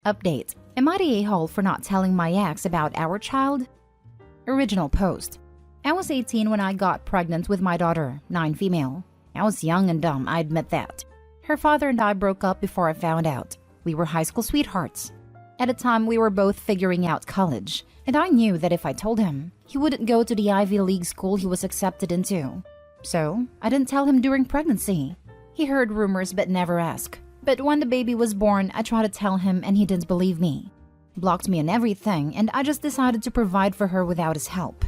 Update. Am I the a-hole for not telling my ex about our child? Original post. I was 18 when I got pregnant with my daughter, 9 female. I was young and dumb, I admit that. Her father and I broke up before I found out. We were high school sweethearts. At the time, we were both figuring out college, and I knew that if I told him, he wouldn't go to the Ivy League school he was accepted into. So, I didn't tell him during pregnancy. He heard rumors but never asked. But when the baby was born, I tried to tell him and he didn't believe me. Blocked me on everything, and I just decided to provide for her without his help.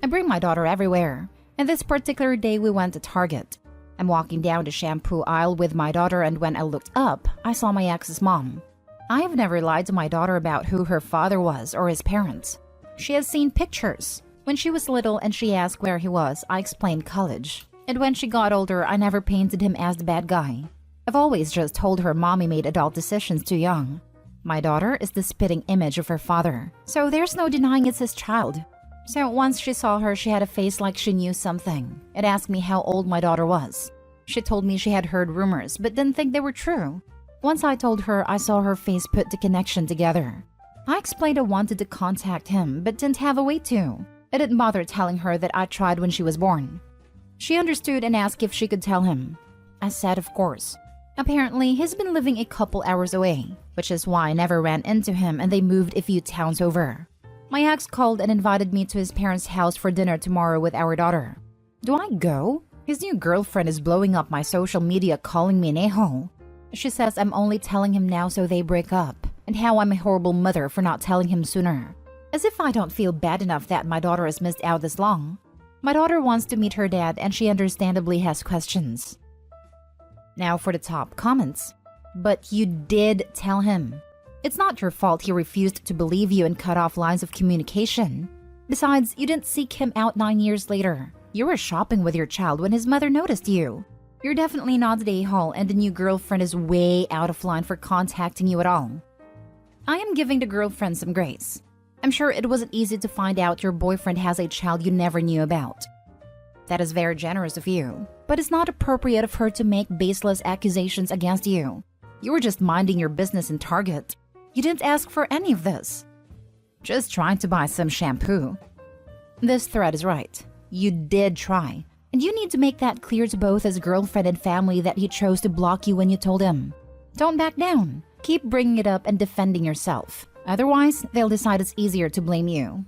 I bring my daughter everywhere, and this particular day we went to Target. I'm walking down the shampoo aisle with my daughter, and when I looked up, I saw my ex's mom. I have never lied to my daughter about who her father was or his parents. She has seen pictures. When she was little and she asked where he was, I explained college. And when she got older, I never painted him as the bad guy. I've always just told her mommy made adult decisions too young. My daughter is the spitting image of her father, so there's no denying it's his child. So once she saw her, she had a face like she knew something. It asked me how old my daughter was. She told me she had heard rumors, but didn't think they were true. Once I told her, I saw her face put the connection together. I explained I wanted to contact him, but didn't have a way to. I didn't bother telling her that I tried when she was born. She understood and asked if she could tell him. I said of course. Apparently, he's been living a couple hours away, which is why I never ran into him and they moved a few towns over. My ex called and invited me to his parents' house for dinner tomorrow with our daughter. Do I go? His new girlfriend is blowing up my social media calling me an a-hole. She says I'm only telling him now so they break up, and how I'm a horrible mother for not telling him sooner. As if I don't feel bad enough that my daughter has missed out this long. My daughter wants to meet her dad and she understandably has questions. Now for the top comments. But you did tell him. It's not your fault he refused to believe you and cut off lines of communication. Besides, you didn't seek him out 9 years later. You were shopping with your child when his mother noticed you. You're definitely not the a-hole, and the new girlfriend is way out of line for contacting you at all. I am giving the girlfriend some grace. I'm sure it wasn't easy to find out your boyfriend has a child you never knew about. That is very generous of you, but it's not appropriate of her to make baseless accusations against you. You were just minding your business in Target. You didn't ask for any of this. Just trying to buy some shampoo. This thread is right. You did try, and you need to make that clear to both his girlfriend and family that he chose to block you when you told him. Don't back down. Keep bringing it up and defending yourself. Otherwise, they'll decide it's easier to blame you.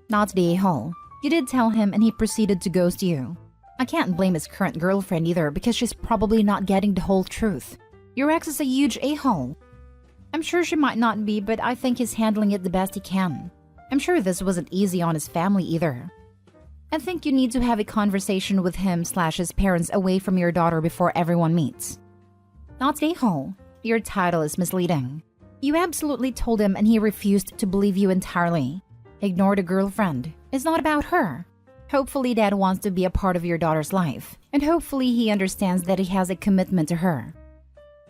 Not the a-hole. You did tell him and he proceeded to ghost you. I can't blame his current girlfriend either because she's probably not getting the whole truth. Your ex is a huge a-hole. I'm sure she might not be, but I think he's handling it the best he can. I'm sure this wasn't easy on his family either. I think you need to have a conversation with him/his parents away from your daughter before everyone meets. Not a-hole. Your title is misleading. You absolutely told him and he refused to believe you entirely. Ignore the girlfriend. It's not about her. Hopefully dad wants to be a part of your daughter's life, and hopefully he understands that he has a commitment to her.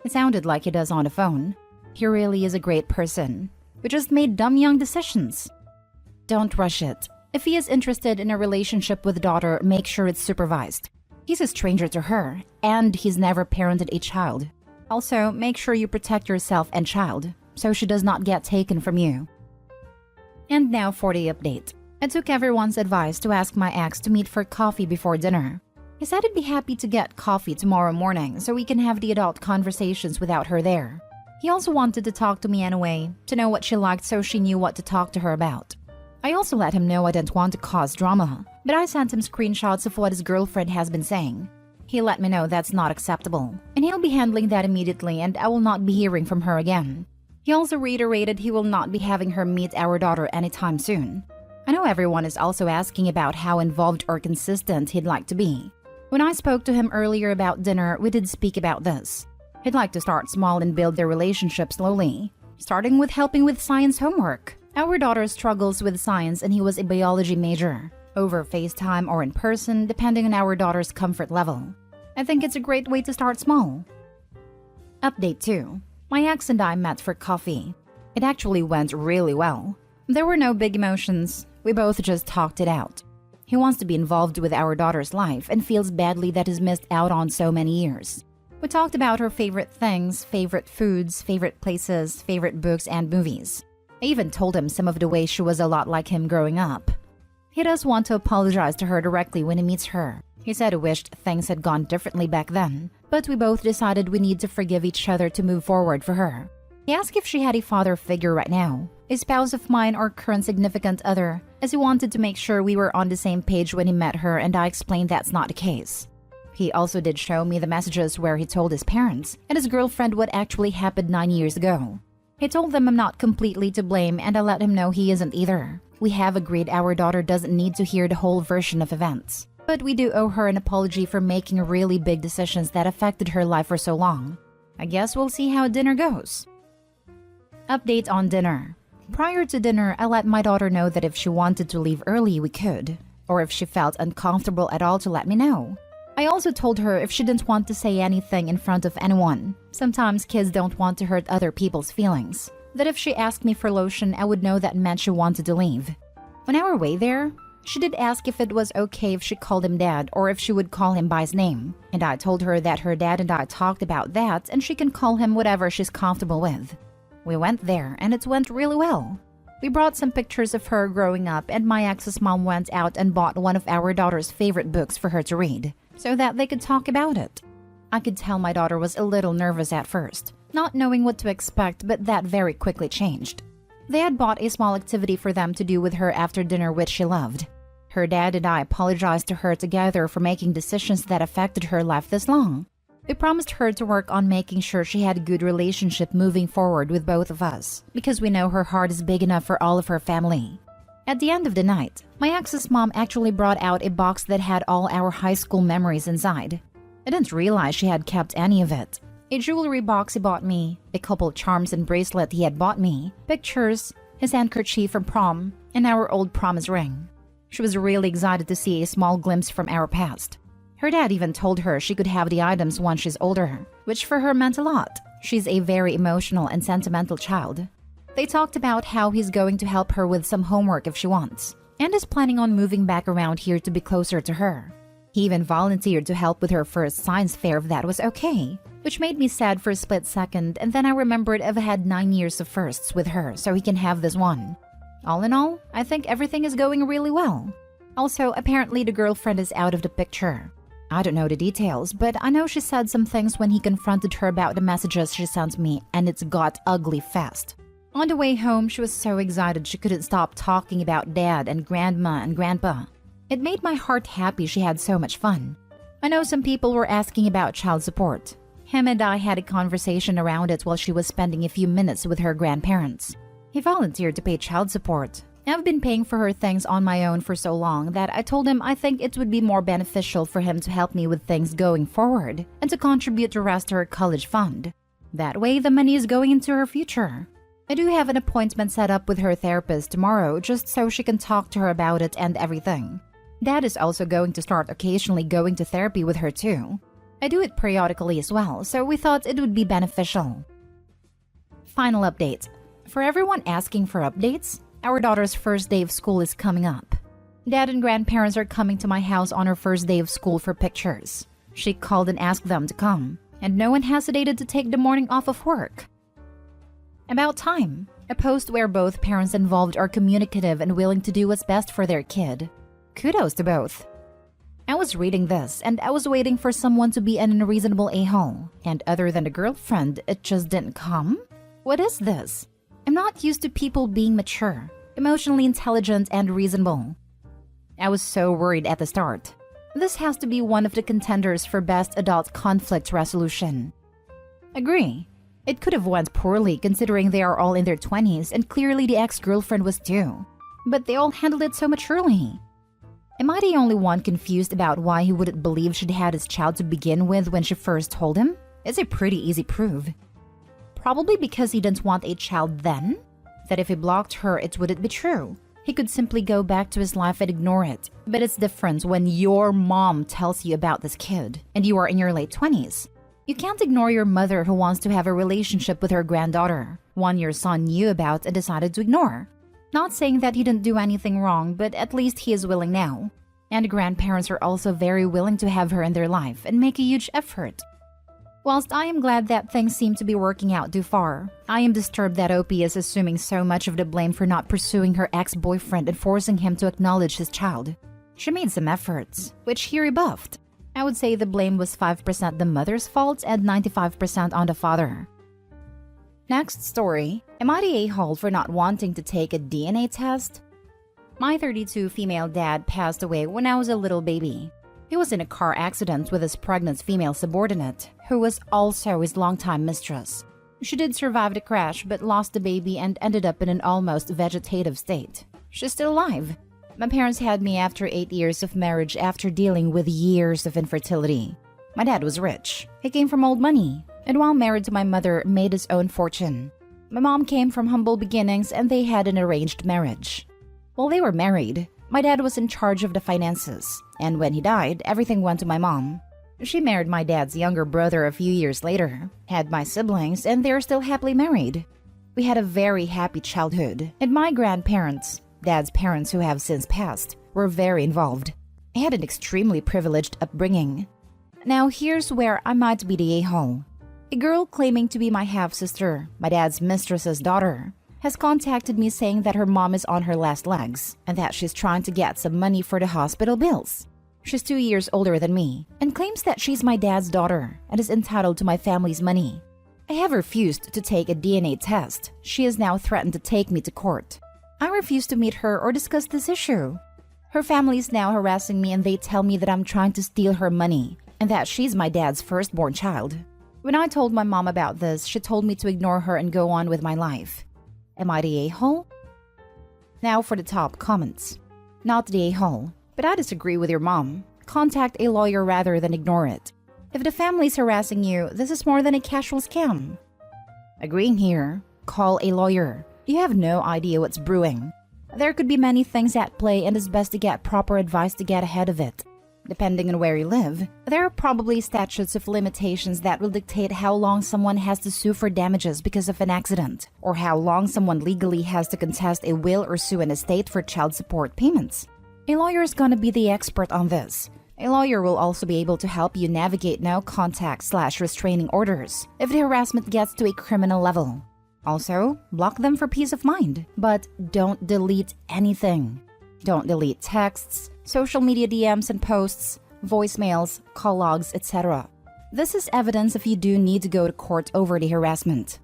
It sounded like he does on the phone. He really is a great person. We just made dumb young decisions. Don't rush it. If he is interested in a relationship with daughter, make sure it's supervised. He's a stranger to her, and he's never parented a child. Also, make sure you protect yourself and child, so she does not get taken from you. And now for the update. I took everyone's advice to ask my ex to meet for coffee before dinner. He said he'd be happy to get coffee tomorrow morning so we can have the adult conversations without her there. He also wanted to talk to me anyway, to know what she liked so she knew what to talk to her about. I also let him know I didn't want to cause drama, but I sent him screenshots of what his girlfriend has been saying. He let me know that's not acceptable, and he'll be handling that immediately and I will not be hearing from her again. He also reiterated he will not be having her meet our daughter anytime soon. I know everyone is also asking about how involved or consistent he'd like to be. When I spoke to him earlier about dinner, we did speak about this. He'd like to start small and build their relationship slowly, starting with helping with science homework. Our daughter struggles with science and he was a biology major, over FaceTime or in person, depending on our daughter's comfort level. I think it's a great way to start small. Update 2. My ex and I met for coffee. It actually went really well. There were no big emotions. We both just talked it out. He wants to be involved with our daughter's life and feels badly that he's missed out on so many years. We talked about her favorite things, favorite foods, favorite places, favorite books, and movies. I even told him some of the ways she was a lot like him growing up. He does want to apologize to her directly when he meets her. He said he wished things had gone differently back then, but we both decided we need to forgive each other to move forward for her. He asked if she had a father figure right now, a spouse of mine or current significant other, as he wanted to make sure we were on the same page when he met her, and I explained that's not the case. He also did show me the messages where he told his parents and his girlfriend what actually happened 9 years ago. He told them I'm not completely to blame, and I let him know he isn't either. We have agreed our daughter doesn't need to hear the whole version of events, but we do owe her an apology for making really big decisions that affected her life for so long. I guess we'll see how dinner goes. Update on dinner. Prior to dinner, I let my daughter know that if she wanted to leave early, we could, or if she felt uncomfortable at all to let me know. I also told her if she didn't want to say anything in front of anyone. Sometimes kids don't want to hurt other people's feelings. That if she asked me for lotion, I would know that meant she wanted to leave. On our way there, she did ask if it was okay if she called him dad or if she would call him by his name. And I told her that her dad and I talked about that and she can call him whatever she's comfortable with. We went there and it went really well. We brought some pictures of her growing up, and my ex's mom went out and bought one of our daughter's favorite books for her to read, so that they could talk about it. I could tell my daughter was a little nervous at first, not knowing what to expect, but that very quickly changed. They had bought a small activity for them to do with her after dinner, which she loved. Her dad and I apologized to her together for making decisions that affected her life this long. We promised her to work on making sure she had a good relationship moving forward with both of us, because we know her heart is big enough for all of her family. At the end of the night, my ex's mom actually brought out a box that had all our high school memories inside. I didn't realize she had kept any of it. A jewelry box he bought me, a couple charms and bracelet he had bought me, pictures, his handkerchief from prom, and our old promise ring. She was really excited to see a small glimpse from our past. Her dad even told her she could have the items once she's older, which for her meant a lot. She's a very emotional and sentimental child. They talked about how he's going to help her with some homework if she wants, and is planning on moving back around here to be closer to her. He even volunteered to help with her first science fair if that was okay, which made me sad for a split second, and then I remembered I've had 9 years of firsts with her, so he can have this one. All in all, I think everything is going really well. Also, apparently the girlfriend is out of the picture. I don't know the details, but I know she said some things when he confronted her about the messages she sent me, and it's got ugly fast. On the way home, she was so excited she couldn't stop talking about dad and grandma and grandpa. It made my heart happy she had so much fun. I know some people were asking about child support. Him and I had a conversation around it while she was spending a few minutes with her grandparents. He volunteered to pay child support. I've been paying for her things on my own for so long that I told him I think it would be more beneficial for him to help me with things going forward and to contribute the rest to her college fund. That way, the money is going into her future. I do have an appointment set up with her therapist tomorrow just so she can talk to her about it and everything. Dad is also going to start occasionally going to therapy with her too. I do it periodically as well, so we thought it would be beneficial. Final update. For everyone asking for updates, our daughter's first day of school is coming up. Dad and grandparents are coming to my house on her first day of school for pictures. She called and asked them to come, and no one hesitated to take the morning off of work. About time. A post where both parents involved are communicative and willing to do what's best for their kid. Kudos to both. I was reading this, and I was waiting for someone to be an unreasonable a-hole, and other than the girlfriend, it just didn't come? What is this? I'm not used to people being mature, emotionally intelligent, and reasonable. I was so worried at the start. This has to be one of the contenders for Best Adult Conflict Resolution. Agree. It could have went poorly considering they are all in their 20s and clearly the ex-girlfriend was too. But they all handled it so maturely. Am I the only one confused about why he wouldn't believe she'd had his child to begin with when she first told him? It's a pretty easy prove. Probably because he didn't want a child then? That if he blocked her, it wouldn't be true. He could simply go back to his life and ignore it. But it's different when your mom tells you about this kid, and you are in your late 20s. You can't ignore your mother who wants to have a relationship with her granddaughter, one your son knew about and decided to ignore. Not saying that he didn't do anything wrong, but at least he is willing now. And grandparents are also very willing to have her in their life and make a huge effort. Whilst I am glad that things seem to be working out too far, I am disturbed that OP is assuming so much of the blame for not pursuing her ex-boyfriend and forcing him to acknowledge his child. She made some efforts, which he rebuffed. I would say the blame was 5% the mother's fault and 95% on the father. Next story. Am I the a-hole for not wanting to take a DNA test? My 32 female dad passed away when I was a little baby. He was in a car accident with his pregnant female subordinate, who was also his longtime mistress. She did survive the crash but lost the baby and ended up in an almost vegetative state. She's still alive. My parents had me after 8 years of marriage after dealing with years of infertility. My dad was rich. He came from old money, and while married to my mother, made his own fortune. My mom came from humble beginnings and they had an arranged marriage. While they were married, my dad was in charge of the finances, and when he died, everything went to my mom. She married my dad's younger brother a few years later, had my siblings, and they're still happily married. We had a very happy childhood, and my grandparents, dad's parents who have since passed, were very involved. I had an extremely privileged upbringing. Now here's where I might be the a-hole. A girl claiming to be my half-sister, my dad's mistress's daughter, has contacted me saying that her mom is on her last legs and that she's trying to get some money for the hospital bills. She's 2 years older than me and claims that she's my dad's daughter and is entitled to my family's money. I have refused to take a DNA test. She has now threatened to take me to court. I refuse to meet her or discuss this issue. Her family is now harassing me and they tell me that I'm trying to steal her money and that she's my dad's firstborn child. When I told my mom about this, she told me to ignore her and go on with my life. Am I the a-hole? Now for the top comments. Not the a-hole, but I disagree with your mom. Contact a lawyer rather than ignore it. If the family's harassing you, this is more than a casual scam. Agreeing here. Call a lawyer. You have no idea what's brewing. There could be many things at play and it's best to get proper advice to get ahead of it. Depending on where you live, there are probably statutes of limitations that will dictate how long someone has to sue for damages because of an accident, or how long someone legally has to contest a will or sue an estate for child support payments. A lawyer is going to be the expert on this. A lawyer will also be able to help you navigate no-contact/restraining orders if the harassment gets to a criminal level. Also, block them for peace of mind, but don't delete anything. Don't delete texts, social media DMs and posts, voicemails, call logs, etc. This is evidence if you do need to go to court over the harassment.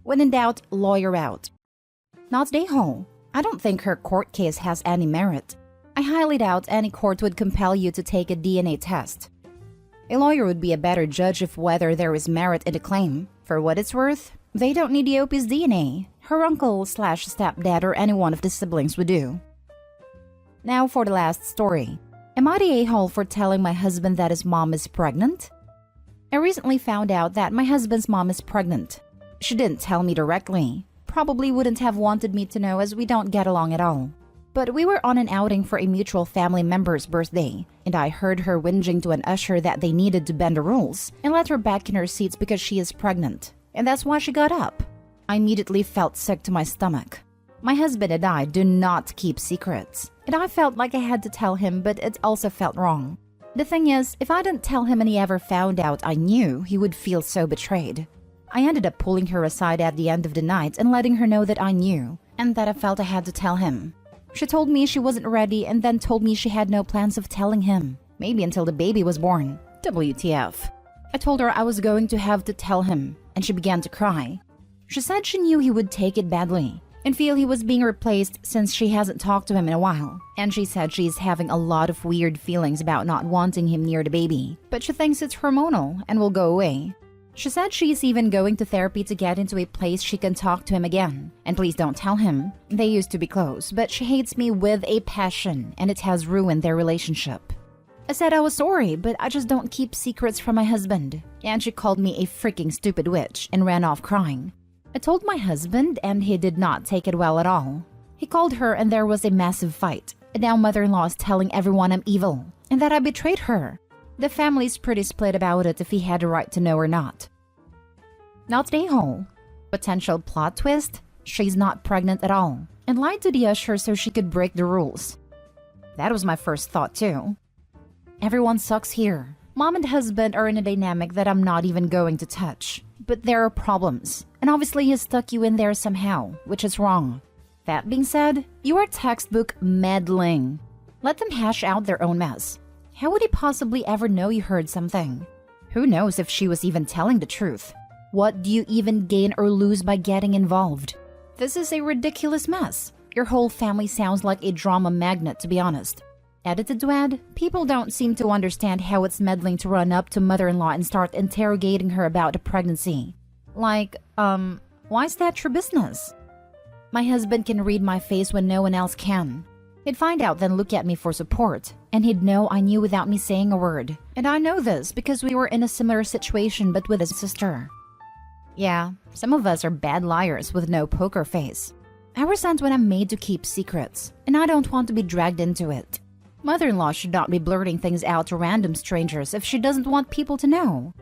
When in doubt, lawyer out. Not the a-hole. I don't think her court case has any merit. I highly doubt any court would compel you to take a DNA test. A lawyer would be a better judge of whether there is merit in the claim. For what it's worth, they don't need the OP's DNA. Her uncle/stepdad or any one of the siblings would do. Now for the last story. Am I the a-hole for telling my husband that his mom is pregnant? I recently found out that my husband's mom is pregnant. She didn't tell me directly. Probably wouldn't have wanted me to know as we don't get along at all. But we were on an outing for a mutual family member's birthday, and I heard her whinging to an usher that they needed to bend the rules and let her back in her seats because she is pregnant. And that's why she got up. I immediately felt sick to my stomach. My husband and I do not keep secrets, and I felt like I had to tell him, but it also felt wrong. The thing is, if I didn't tell him and he ever found out I knew, he would feel so betrayed. I ended up pulling her aside at the end of the night and letting her know that I knew, and that I felt I had to tell him. She told me she wasn't ready and then told me she had no plans of telling him, maybe until the baby was born. WTF. I told her I was going to have to tell him, and she began to cry. She said she knew he would take it badly and feel he was being replaced since she hasn't talked to him in a while. And she said she's having a lot of weird feelings about not wanting him near the baby, but she thinks it's hormonal and will go away. She said she's even going to therapy to get into a place she can talk to him again. And please don't tell him. They used to be close, but she hates me with a passion and it has ruined their relationship. I said I was sorry, but I just don't keep secrets from my husband. And she called me a freaking stupid witch and ran off crying. I told my husband and he did not take it well at all. He called her and there was a massive fight. And now mother-in-law is telling everyone I'm evil and that I betrayed her. The family's pretty split about it if he had a right to know or not. Not the a-hole. Potential plot twist? She's not pregnant at all and lied to the usher so she could break the rules. That was my first thought too. Everyone sucks here. Mom and husband are in a dynamic that I'm not even going to touch. But there are problems, and obviously he stuck you in there somehow, which is wrong. That being said, you are textbook meddling. Let them hash out their own mess. How would he possibly ever know you heard something? Who knows if she was even telling the truth? What do you even gain or lose by getting involved? This is a ridiculous mess. Your whole family sounds like a drama magnet, to be honest. Edited to add, people don't seem to understand how it's meddling to run up to mother-in-law and start interrogating her about the pregnancy. Like, why is that your business? My husband can read my face when no one else can. He'd find out, then look at me for support, and he'd know I knew without me saying a word. And I know this because we were in a similar situation but with his sister. Yeah, some of us are bad liars with no poker face. I resent when I'm made to keep secrets, and I don't want to be dragged into it. Mother-in-law should not be blurting things out to random strangers if she doesn't want people to know.